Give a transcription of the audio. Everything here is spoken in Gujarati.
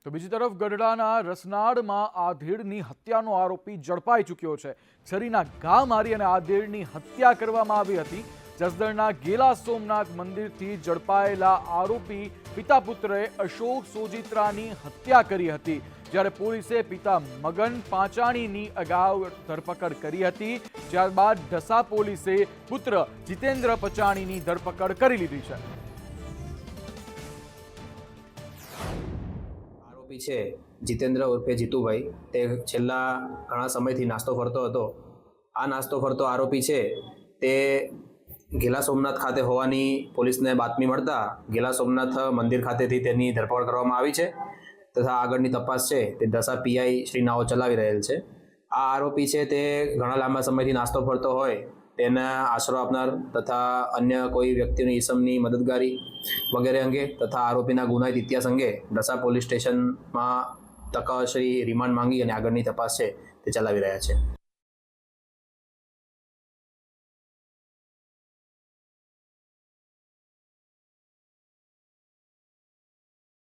તો બીજી તરફ ગઢડાના રસનાળમાં આધેડની હત્યાનો આરોપી ઝડપાઈ ચૂક્યો છે। છરીના ઘા મારી અને આધેડની હત્યા કરવામાં આવી હતી। જસદણના ગેલા સોમનાથ મંદિરથી ઝડપાયેલા આરોપી પિતા પુત્રએ અશોક સોજિત્રાની હત્યા કરી હતી, જ્યારે પોલીસે પિતા મગન પાંચાણીની અગાઉ ધરપકડ કરી હતી। ત્યારબાદ ઢસા પોલીસે પુત્ર જીતેન્દ્ર પચાણીની ધરપકડ કરી લીધી છે। આરોપી છે જીતેન્દ્ર ઉર્ફે જીતુભાઈ, તે છેલ્લા ઘણા સમયથી નાસ્તો ફરતો હતો। આ નાસ્તો ફરતો આરોપી છે તે ગેલા સોમનાથ ખાતે હોવાની પોલીસને બાતમી મળતા ગેલા સોમનાથ મંદિર ખાતેથી તેની ધરપકડ કરવામાં આવી છે તથા આગળની તપાસ છે તે ઢસા પીઆઈ શ્રી નાઓ ચલાવી રહેલ છે। આ આરોપી છે તે ઘણા લાંબા સમયથી નાસ્તો ફરતો હોય તેના આશરો આપનાર તથા અન્ય કોઈ વ્યક્તિની ઈસમની મદદગારી વગેરે અંગે તથા આરોપીના ગુનાહિત ઇતિહાસ અંગે ઢસા પોલીસ સ્ટેશનમાં તપાસરી રિમાન્ડ માંગી અને આગળની તપાસ છે તે ચલાવી રહ્યા છે।